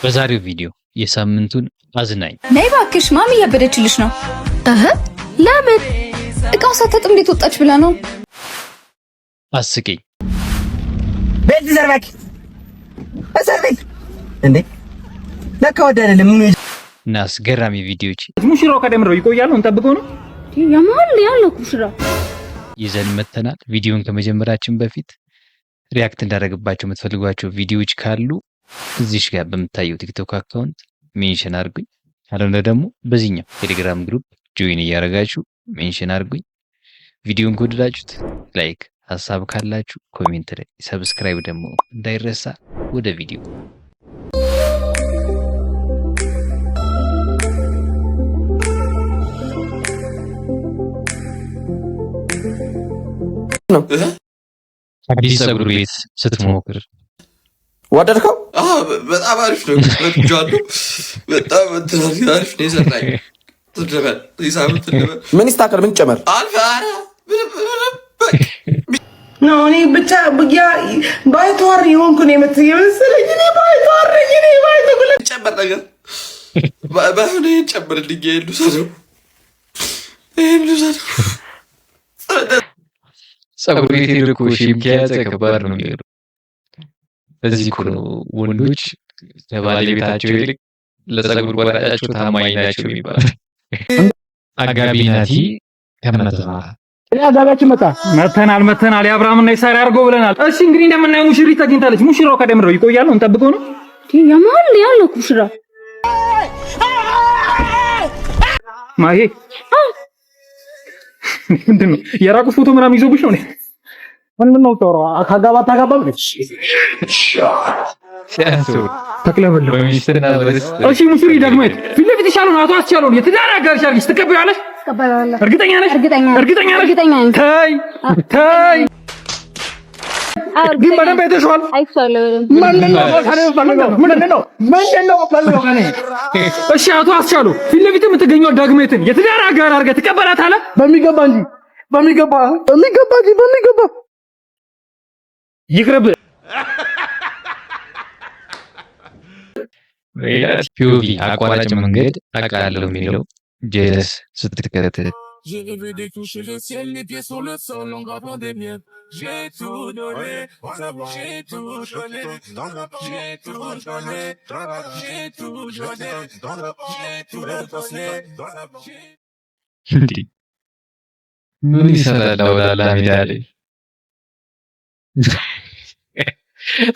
በዛሬው ቪዲዮ የሳምንቱን አዝናኝ ነይ እባክሽ ማሚ ያበደችልሽ ነው። ለምን እቃው ሳትጥም እንዴት ወጣች ብላ ነው። አስቂኝ ቤት ዘርበክ አሰርቤት እንዴ ለካ ወደ አይደለም ምን እና አስገራሚ ቪዲዮዎች ሙሽራው ከደምረው ይቆያሉ እንጠብቀው ነው ያማል ያለው ሙሽራ ይዘን መተናል። ቪዲዮን ከመጀመራችን በፊት ሪያክት እንዳደረግባቸው የምትፈልጓቸው ቪዲዮዎች ካሉ እዚሽ ጋር በምታየው ቲክቶክ አካውንት ሜንሽን አድርጉኝ። አለነ ደግሞ በዚህኛው ቴሌግራም ግሩፕ ጆይን እያደረጋችሁ ሜንሽን አድርጉኝ። ቪዲዮን ከወደዳችሁት ላይክ፣ ሀሳብ ካላችሁ ኮሜንት ላይ፣ ሰብስክራይብ ደግሞ እንዳይረሳ። ወደ ቪዲዮ አዲስ ፀጉር ቤት ስትሞክር ወደድከው? በጣም አሪፍ ነው። ወድጃለሁ። በጣም አሪፍ ነው የሰራኝ። ትደበል ይሳምት ትደበል ምን ይስተካከል? ምን ይጨመር? አልፋራ ነው እኔ ብቻ ብያ ባይተዋር የሆንኩ ነው የመሰለኝ። እኔ ባይተዋር ጨመር ነገር ባይሆን ጨምርልኝ። ይሄን ልውሰደው። ፀጉር ቤት ሄድኩ ሺም ከያዘ ከባድ ነው የሚሄዱ። እዚህ እኮ ነው ወንዶች ከባለቤታቸው ይልቅ ለፀጉር ቆራጫቸው ታማኝ ናቸው የሚባለው። አጋቢ ናቲ ከመተማ አጋቢያችን መተናል። የአብርሃምና የሳራ አድርገው ብለናል። እሺ እንግዲህ እንደምናየው ሙሽሪት ተገኝታለች። ሙሽራው ከደምረው ይቆያሉ እንጠብቀው ነው ያማል ያለው ሙሽራ ማሄ ምንድን ነው የራቁት ፎቶ ምናምን ይዞብሽ ነው? ምንድን ነው ተወራ ካጋባ ታጋባ ብለሽ ተክለበለ በሚስትና በስ እሺ ሙሽሪ ደግመት ፊት ለፊት ይሻሉን አቶ አስቻሉን የትዳር አጋርሽ አድርጊሽ ትቀበያለሽ? እርግጠኛ ነሽ? እርግጠኛ ነኝ። ተይ ግን በደንብ አይተሽዋል? ምንድን ነው ከኔ? እሺ አቶ አስቻሉ ፊት ለፊት የምትገኘው ዳግሜትን የትዳር አጋር አድርገህ ትቀበላታለህ? በሚገባ ይቅርብ። ፒኦቪ አቋራጭ መንገድ አውቃለሁ የሚለው ጄለስ ስትከተል J'ai rêvé de toucher le ciel, les pieds sur le sol, en gravant des miens. J'ai tout donné, j'ai tout donné, j'ai tout donné, j'ai tout donné, j'ai tout donné. እንዴ ምን ይሰራል? አውላላ ሚዳሌ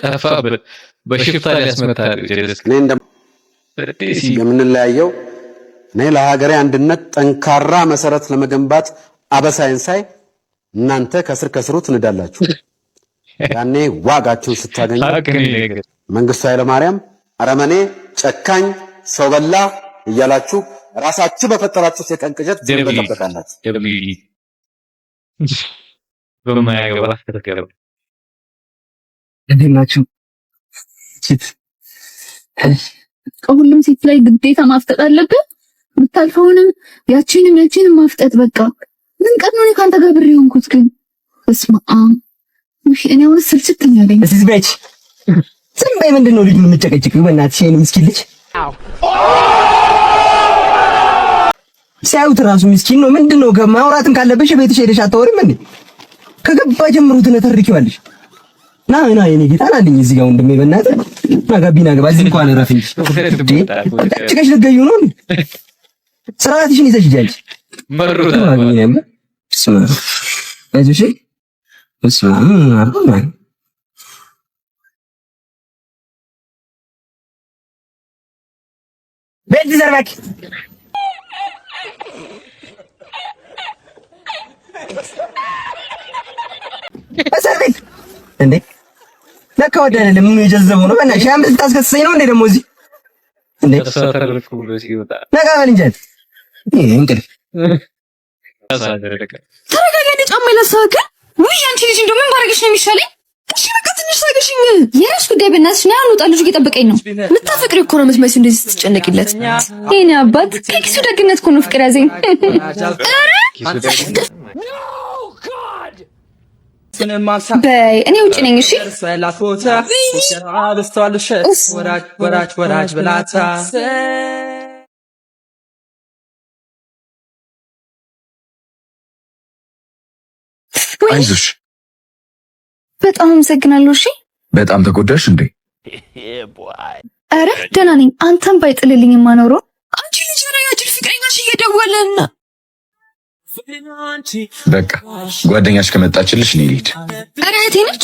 ጠፋ በሽፍታ ሊያስመታል ጄለስ እኔ እንደምንለያየው እኔ ለሀገሬ አንድነት ጠንካራ መሰረት ለመገንባት አበሳይን ሳይ እናንተ ከስሩ ትንዳላችሁ። ያኔ ዋጋችሁን ስታገኙ መንግስቱ ኃይለማርያም አረመኔ፣ ጨካኝ፣ ሰው በላ እያላችሁ ራሳችሁ በፈጠራችሁ የቀን ቅዠት ትጠብቃላችሁ። በማያገባ ተተከረ እንዴት ናችሁ? ከሁሉም ሴት ላይ ግዴታ ማፍጠጥ አለብህ። የምታልፈውንም ያቺንም ማፍጠጥ በቃ ምን ቀን ነው ካንተ ጋር ብሬ ሆንኩት። ግን እስማ እኔ አሁን ስልችተኛ ነኝ። እዚህ ቤት ዝም በይ። ምንድን ነው ልጅ የምትጨቀጭቂው? በእናትሽ ይሄን ምስኪን ልጅ ሲያዩት ራሱ ምስኪን ነው። ምንድን ነው ማውራትም ካለብሽ ቤትሽ ሄደሽ አታወሪም እንዴ? ከገባ ጀምሮ ትነተርኪዋለሽ። ና የኔ ጌታ ናልኝ እዚህ ጋር ወንድሜ፣ በእናትህ ና ገባ እዚህ እንኳን እረፍ እንጂ ጭቀሽ ልትገዩ ነው እንዴ? ስርዓትሽን ይዘሽ ሂጂ። መሩታ አይዞሽ ቤት ዘርበክ አሰርቤት እንዴ ለካ ወደ አይደለም ምን የጀዘበው ነው? በእናትሽ አምስት ታስከሰኝ ነው እንዴ ደግሞ እዚህ እንዴ? ተሰረርኩ ብሎ ሲወጣ ነጋ በል እንጂ እንቅልፍ ተረጋጋ። ጫማ ይለሳከ ወይ አንቺ ልጅ እንደው ምን ባረግሽ ነው የሚሻለኝ? እሺ በቃ ትንሽ ታገሽኝ። የራስ ጉዳይ በእናትሽ ነው። አልወጣ ልጁ እየጠበቀኝ ነው። ልታፈቅሪ እኮ ነው የምትመስዪው እንደዚህ ስትጨነቂለት። የኔ አባት ከኪሱ ደግነት እኮ ነው ፍቅር ያዘኝ። በይ እኔ ውጭ ነኝ። እሺ ወራጅ ብላታ አይዞሽ። በጣም አመሰግናለሁ። እሺ በጣም ተጎዳሽ እንዴ? አረ ደህና ነኝ። አንተም ባይጥልልኝ የማኖረው አንቺ ልጅ ረያጅል ፍቅረኛሽ እየደወለን። በቃ ጓደኛሽ ከመጣችልሽ እኔ ልሂድ። አረ እህቴ ነች።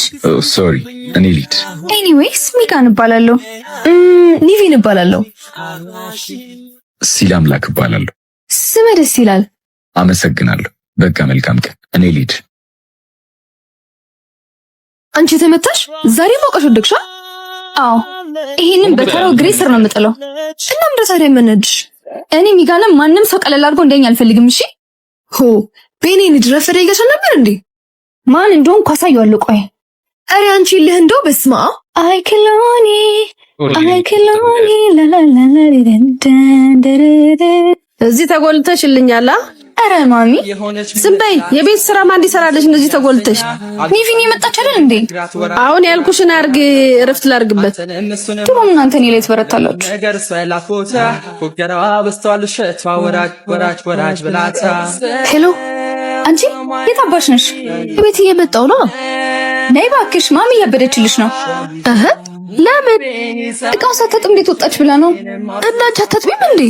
ሶሪ እኔ ልሂድ። ኤኒዌይስ ሚጋን እባላለሁ። ኒቪን እባላለሁ። ሲል አምላክ እባላለሁ። ስም ደስ ይላል። አመሰግናለሁ። በቃ መልካም ቀን። እኔ ልሂድ። አንቺ ተመታሽ? ዛሬ ሞቀሽ ወደቅሻ? አዎ ይሄንን በተራው ግሬ ስር ነው የምጥለው። እና ምን ታዲያ የምንድሽ? እኔ ሚጋንም ማንም ሰው ቀለል አድርጎ እንደኛ አልፈልግም። እሺ ሆ በኔ ልጅ ረፈደ ይገሻ ነበር እንዴ? ማን እንደሆነ ካሳየዋለሁ። ቆይ አሬ አንቺ ልህ እንደው በስማ አይክሎኒ እዚህ ተጎልተሽልኛል። አረ ማሚ ዝም በይ። የቤት ስራ ማን እንዲሰራልሽ እንደዚህ ተጎልተሽ? ኒቪን የመጣች አይደል እንዴ? አሁን ያልኩሽን አርግ፣ እረፍት ላርግበት። ጥሩ እናንተ እኔ ላይ ትበረታላችሁ። ሄሎ አንቺ የት አባሽ ነሽ? ቤት እየመጣሁ ነው። ነይ እባክሽ፣ ማሚ እያበደችልሽ ነው። ለምን? እቃው ሳታጥብ እንዴት ወጣች ብላ ነው። እና አንቺ አታጥቢም እንዴ?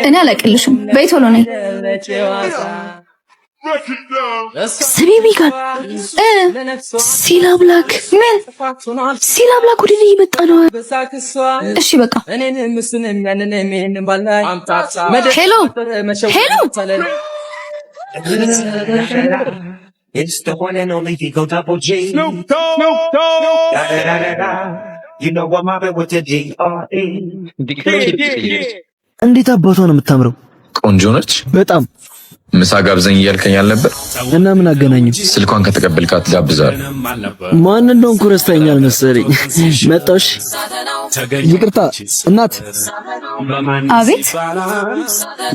እኔ አላቅልሽም። በይ ቶሎ ነይ። ስሚ ሚጋን፣ ሲል አምላክ ምን? ሲል አምላክ ወደ እኔ እየመጣ ነው። እሺ በቃ ሄሎ ሄሎ It's the one and only Digo Double G. Snoop Dogg. You know I'm mobbing with the D.R.E. እንዴት አባቷ ነው የምታምረው? ቆንጆ ነች በጣም። ምሳ ጋብዘኝ እያልከኝ አልነበር? እና ምን አገናኘው? ስልኳን ከተቀበልካት ጋብዛለሁ። ማን እንደሆንኩ ረስተኛል መሰለኝ። መጣሽ? ይቅርታ እናት። አቤት።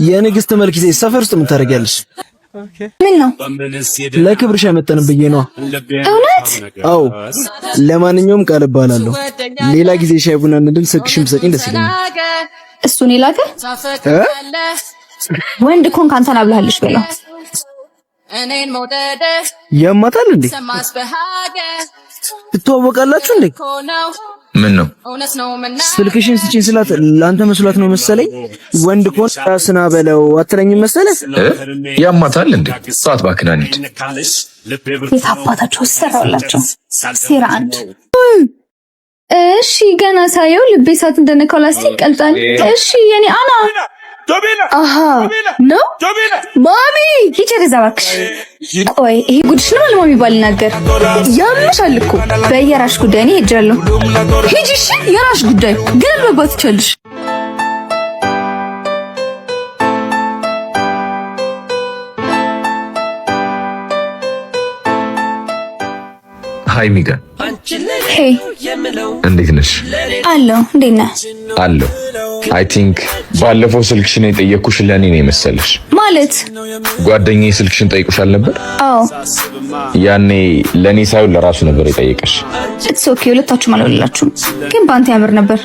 የንግስት መልክ ይዘሽ ሰፈር ውስጥ ምን ታደርጊያለሽ? ምን ነው? ለክብርሽ ያመጣን ብዬ ነው። እውነት? አዎ። ለማንኛውም ቃል እባላለሁ። ሌላ ጊዜ ሻይ ቡና እንድን ስልክሽን ብትሰጪኝ ደስ ይለኛል። እሱን ይላከ ወንድ ኮን ካንተና ብለሃልሽ በለው። ያማታል እንዴ? ትተዋወቃላችሁ እንዴ? ምን ነው ስልክሽን ስጪኝ ስላት ላንተ መስሏት ነው መሰለኝ። ወንድ ኮን ራስና በለው አትለኝም መሰለህ? ያማታል እንዴ? ሰዓት ባክናኒት የታባታቸው ሰራውላቸው ሴራ አንድ። እሺ ገና ሳየው ልቤ ሳት እንደነካው ላስቲክ ቀልጣል። እሺ የኔ አና አሃ ነው ማሚ ሂጂ እባክሽ። ቆይ ይሄ ጉድሽ ነው ለማሚ ባልናገር ያምሻል እኮ። በየራሽ ጉዳይ እኔ ሄጃለሁ። ሂጂ እሺ የራሽ ጉዳይ ግን መግባት ትችያለሽ። ሃይ ሚጋን። ሄይ እንዴት ነሽ? አለሁ። እንዴት ነህ? አለሁ። አይ ቲንክ ባለፈው ስልክሽን የጠየኩሽ ለኔ ነው መሰለሽ። ማለት ጓደኛዬ ስልክሽን ጠይቁሻል ነበር? አዎ። ያኔ ለኔ ሳይሆን ለራሱ ነበር የጠየቀሽ። ኢትስ ኦኬ። ሁለታችሁም አልወለላችሁም፣ ግን ባንተ ያምር ነበር።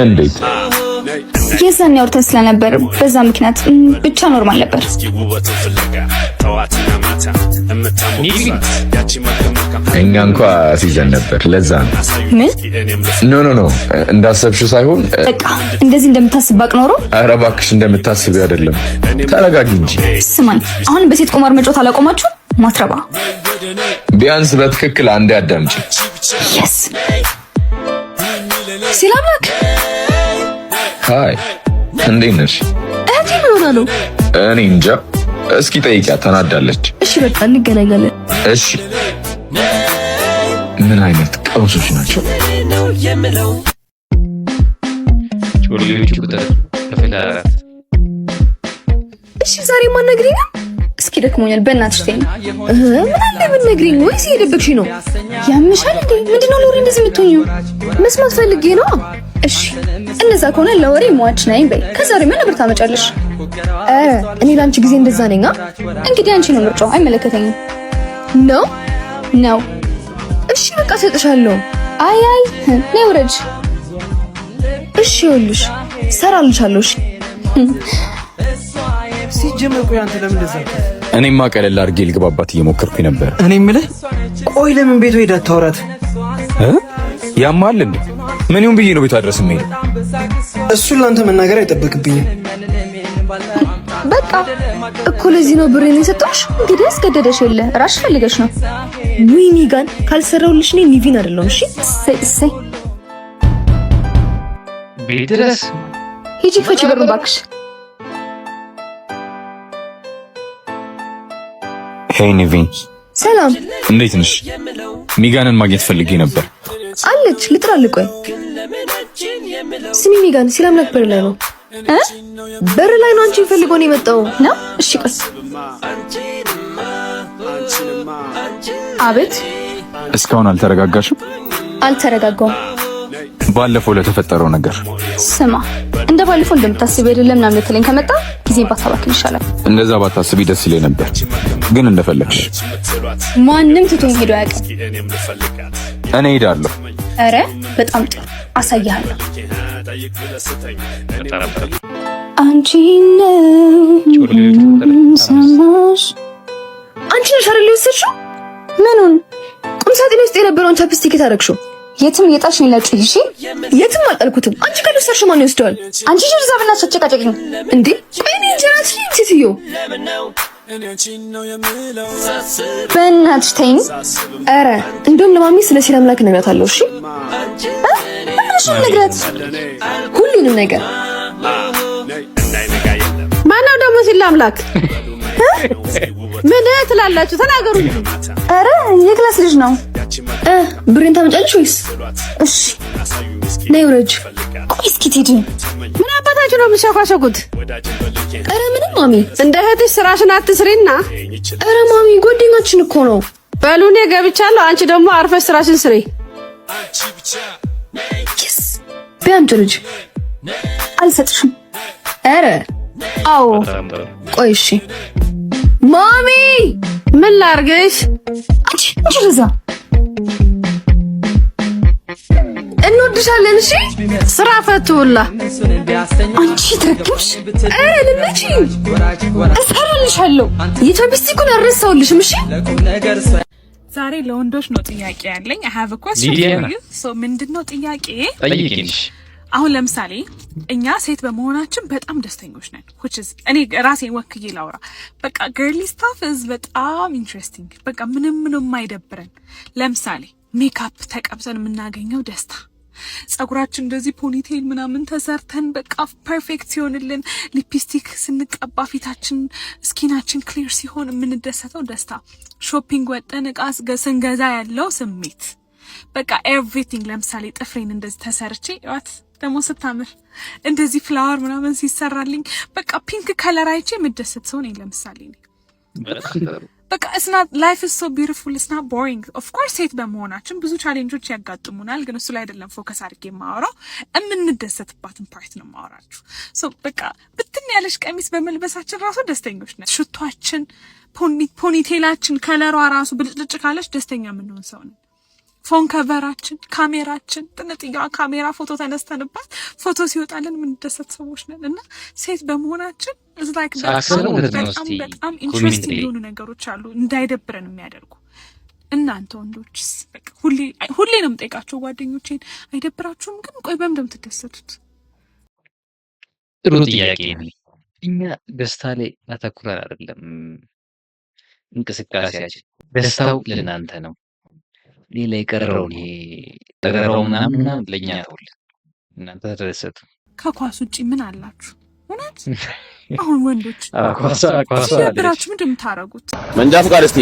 እንዴት? የዛን ያውርተን ስለነበር በዛ ምክንያት ብቻ ኖርማል ነበር። እኛ እንኳን ሲዘን ነበር። ለዛ ነው። ምን? ኖ እንዳሰብሽው ሳይሆን በቃ እንደዚህ እንደምታስብ ባቅ ኖሮ። ኧረ እባክሽ እንደምታስቢው አይደለም። ተረጋጊ እንጂ። ስማኝ፣ አሁን በሴት ቁማር መጫወት አላቆማችሁ? ማትረባ። ቢያንስ በትክክል አንዴ አዳምጪ። የስ ሲላምክ ሃይ እንዴት ነሽ? እህቴ ምን ሆና ነው? እኔ እንጃ። እስኪ ጠይቂያት፣ ተናዳለች። እሺ በቃ እንገናኛለን። እሺ። ምን አይነት ቀውሶች ናቸው? እሺ ዛሬ ማን ነግሪኝ? እስኪ ደክሞኛል፣ በእናትሽ ተይኝ። ምን አለ ምን ነግሪኝ? ወይስ እየደበቅሽኝ ነው? ያምሻል እንዴ? ምንድነው ሎሪ እንደዚህ የምትሆኚው? መስማት ፈልጌ ነው። እሺ እንደዛ ከሆነ ለወሬ ሟች ነኝ በይ። ከዛሬ ምን ነበር ታመጫለሽ? እኔ ላንቺ ጊዜ እንደዛ ነኝ። እንግዲህ አንቺ ነው ምርጫው፣ አይመለከተኝም። ነው ነው እሺ በቃ ሰጥሻለሁ። አይ ነይ ውረጅ። እሺ ይኸውልሽ ሰራልሻለሁ። እሺ ሲጀመር ቆይ አንተ ለምን እንደዛ? እኔማ ቀለል አድርጌ ልግባባት እየሞከርኩኝ ነበር። እኔ የምልህ ቆይ ለምን ቤቱ ሄዳ አታወራት? ያማል እንዴ? ምን ይሁን ብዬ ነው ቤቷ ድረስ የምሄደው? እሱን ላንተ መናገር አይጠበቅብኝም። በቃ እኮ ለዚህ ነው ብሬን የሰጠሁሽ። እንግዲህ አስገደደሽ የለ ራስሽ ፈልገሽ ነው። ውይ ሚጋን ካልሰራውልሽ እኔ ኒቪን አይደለም። እሺ እሰይ ቤት ድረስ ሂጂ ፈጪ በሩን እባክሽ። ሄይ ኒቪን፣ ሰላም እንዴት ነሽ? ሚጋንን ማግኘት ፈልጌ ነበር። አለች ልጥራልህ። ቆይ ስሚ ሚጋን ሲላምላክ በር ላይ ነው በር ላይ ነው አንቺን ፈልጎ ነው የመጣው ነው። እሺ ቀስ አቤት። እስካሁን አልተረጋጋሽም? አልተረጋጋውም። ባለፈው ለተፈጠረው ነገር ስማ፣ እንደ ባለፈው እንደምታስቢ አይደለም ምናምን ልትለኝ ከመጣ ጊዜ ባታባክን ይሻላል። እንደዛ ባታስቢ ደስ ይለኝ ነበር፣ ግን እንደፈለግሽ። ማንም ትቶኝ ሄዶ አያውቅም። እኔ ሄዳለሁ። ኧረ በጣም ጥሩ አሳያለሁ። አንቺ ነው ሰማሽ? አንቺ ነሽ አይደል የወሰድሽው? ምኑን? ቁም ሳጥኔ ውስጥ የነበረውን ቻፕስቲክ ታረክሽው? የትም የጣልሽ ነው ለጭ። እሺ የትም አልጣልኩትም። አንቺ ካልወሰድሽ ማን ይወስደዋል? አንቺ ጀርዛብና አጨቃጨቂኝ እንዴ? ቆይ እኔ እንጀራት ሴትዮ በእናትሽ ተይኝ። ኧረ እንደውም ለማሚ ስለ ሲል አምላክ ነግራታለሁ። እሺ እሺ ነግራት ሁሉንም ነገር። ማነው ደግሞ ሲል አምላክ? ምን ትላላችሁ? ተናገሩ እንጂ። ኧረ የክላስ ልጅ ነው። ብሬን ታመጫለሽ ወይስ? እሺ ነይ ውረጅ። ቆይ እስኪ ትሄጂ። ምን አባታችሁ ነው የምትሸኳሸኩት? ኧረ ምንም ማሚ። እንደ እህትሽ ስራሽን አትስሪና። ኧረ ማሚ ጓደኛችን እኮ ነው። በሉ እኔ ገብቻለሁ። አንቺ ደግሞ አርፈሽ ስራሽን ስሪ። ቢያንቺ ልጅ አልሰጥሽም። ኧረ አዎ ቆይ እሺ ማሚ ምን ላርግሽ? አንቺ ረዛ እንወድሻለን። እሺ ስራ ፈቱላ። አንቺ ትረክምሽ። ኧረ ልመጪ እሰራልሻለሁ። የቻፕስቲኩን አልረሳሁልሽም። እሺ ዛሬ ለወንዶች ነው ጥያቄ ያለኝ። I have a question for you. so ምንድነው ጥያቄ? ጠይቂኝ። አሁን ለምሳሌ እኛ ሴት በመሆናችን በጣም ደስተኞች ነን። which is እኔ ራሴን ወክዬ ላውራ። በቃ girly stuff is በጣም interesting። በቃ ምንም አይደብረን። ለምሳሌ ሜካፕ ተቀብተን የምናገኘው ደስታ፣ ጸጉራችን እንደዚህ ፖኒቴል ምናምን ተሰርተን በቃ ፐርፌክት ሲሆንልን፣ ሊፕስቲክ ስንቀባ ፊታችን ስኪናችን ክሊር ሲሆን የምንደሰተው ደስታ፣ ሾፒንግ ወጠን እቃ ስንገዛ ያለው ስሜት፣ በቃ ኤቭሪቲንግ። ለምሳሌ ጥፍሬን እንደዚህ ተሰርቼ ያት ደግሞ ስታምር እንደዚህ ፍላወር ምናምን ሲሰራልኝ በቃ ፒንክ ከለር አይቼ የምደሰት ሰው ነኝ። ለምሳሌ በቃ it's not life is so beautiful, it's not boring. of course ሴት በመሆናችን ብዙ ቻሌንጆች ያጋጥሙናል፣ ግን እሱ ላይ አይደለም ፎከስ አድርጌ የማወራው። የምንደሰትባትን ፓርት ነው የማወራችሁ። ሶ በቃ ብትን ያለሽ ቀሚስ በመልበሳችን ራሱ ደስተኞች ነን። ሽቷችን፣ ፖኒቴላችን ከለሯ ራሱ ብልጭልጭ ካለች ደስተኛ የምንሆን ሰው ነን። ፎን ከቨራችን፣ ካሜራችን፣ ጥንጥያዋ ካሜራ ፎቶ ተነስተንባት ፎቶ ሲወጣልን የምንደሰት ሰዎች ነን። እና ሴት በመሆናችን በጣም ኢንትረስቲንግ የሆኑ ነገሮች አሉ እንዳይደብረን የሚያደርጉ። እናንተ ወንዶችስ? በቃ ሁሌ ነው የምጠይቃቸው ጓደኞቼን፣ አይደብራችሁም? ግን ቆይ በምን እንደምትደሰቱት? ጥሩ ጥያቄ ነው። እኛ ደስታ ላይ አተኩረን አይደለም እንቅስቃሴያችን። ደስታው ለእናንተ ነው። ሌላ የቀረውን ይሄ ተቀረው ምናምን ለኛ ተውል፣ እናንተ ተደሰቱ። ከኳስ ውጪ ምን አላችሁ? እውነት አሁን ወንዶች ኳስ ሲደብራችሁ ምንድን ነው የምታረጉት? መንጃ ፈቃድ እስቲ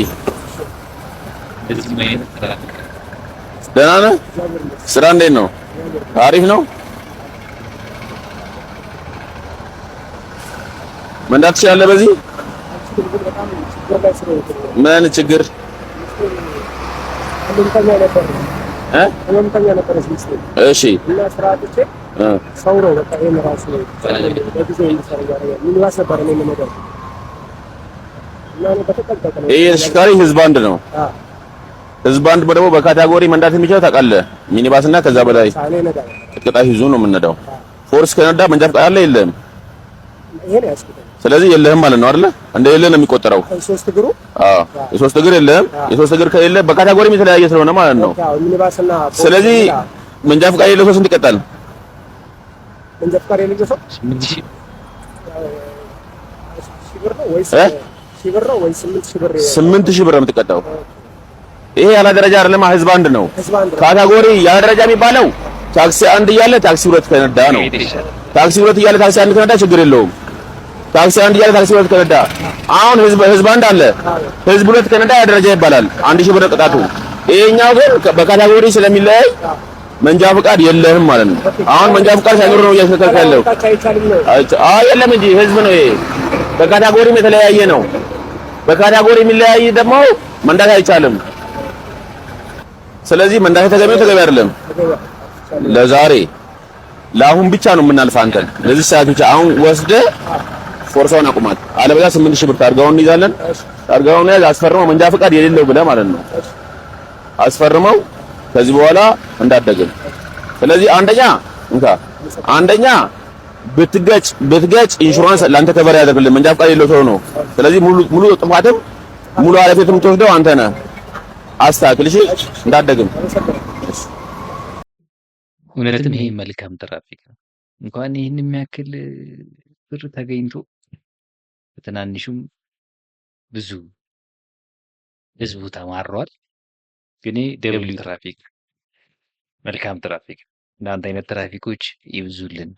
ደህና ነህ? ስራ እንዴት ነው? አሪፍ ነው። መንዳት ትችላለህ? በዚህ ምን ችግር እሺ ይሄ ተሽከርካሪ ህዝብ አንድ ነው። ህዝብ አንድ ደግሞ በካታጎሪ መንዳት የሚችለው ታውቃለህ፣ ሚኒባስና ከዛ በላይ ቅጣት ይዞ ነው የምንነዳው። ፎርስ ከነዳ መንጃ ፈቃድ አለ የለህም? ስለዚህ የለህም ማለት ነው አይደለ? እንደ የለህ ነው የሚቆጠረው። የሶስት እግር የለህም። የሶስት እግር ከሌለ በካታጎሪም የተለያየ ስለሆነ ማለት ነው። ስለዚህ መንጃ ፈቃድ የሌለው ሰው ስንት ይቀጣል? መንጃ ፈቃድ የሌለው ሰው 8000 ብር ነው የምትቀጣው። ይሄ ያለ ደረጃ አይደለም፣ ህዝብ አንድ ነው። ካታጎሪ ያለ ደረጃ የሚባለው ታክሲ አንድ እያለ ታክሲ ሁለት ከነዳ ነው። ታክሲ ሁለት እያለ ታክሲ አንድ ከነዳ ችግር የለውም። ታክሲ አንድ እያለ ታክሲ ሁለት ከነዳ አሁን ህዝብ አንድ አለ፣ ህዝብ ሁለት ከነዳ ያ ደረጃ ይባላል። 1000 ብር ቅጣቱ። ይሄኛው ግን በካታጎሪ ስለሚለያይ መንጃ ፈቃድ የለህም ማለት ነው። አሁን መንጃ ፈቃድ ሳይኖር ነው እያስከተልክ ያለው። የለም እንጂ ህዝብ ነው ይሄ። በካታጎሪም የተለያየ ነው። በካታጎሪ የሚለያይ ደግሞ መንዳት አይቻልም። ስለዚህ መንዳት ተገቢ አይደለም። ለዛሬ ለአሁን ብቻ ነው የምናልፈው። አንተን ለዚህ ሰዓት ብቻ አሁን ወስደህ ፎርሳውን አቁማት። አለበለዚያ 8000 ብር ታርጋውን እንይዛለን። ታርጋውን ያዝ፣ አስፈርመው መንጃ ፈቃድ የሌለው ብለህ ማለት ነው። አስፈርመው ከዚህ በኋላ እንዳትደግም። ስለዚህ አንደኛ ብትገጭ ኢንሹራንስ ለአንተ ከበር ያደርግልህ። መንጃ ፈቃድ የሌለው ሰው ነው። ስለዚህ ሙሉ ጥፋትም ሙሉ ኃላፊነትም የምትወስደው አንተ ነህ። አስተካክል እሺ፣ እንዳትደግም። እውነትም ይሄ መልካም ትራፊክ ነው። እንኳን ይህን የሚያክል ብር ተገኝቶ በትናንሹም ብዙ ህዝቡ ተማሯል። ግን ደብሊው ትራፊክ መልካም ትራፊክ። እናንተ አይነት ትራፊኮች ይብዙልን።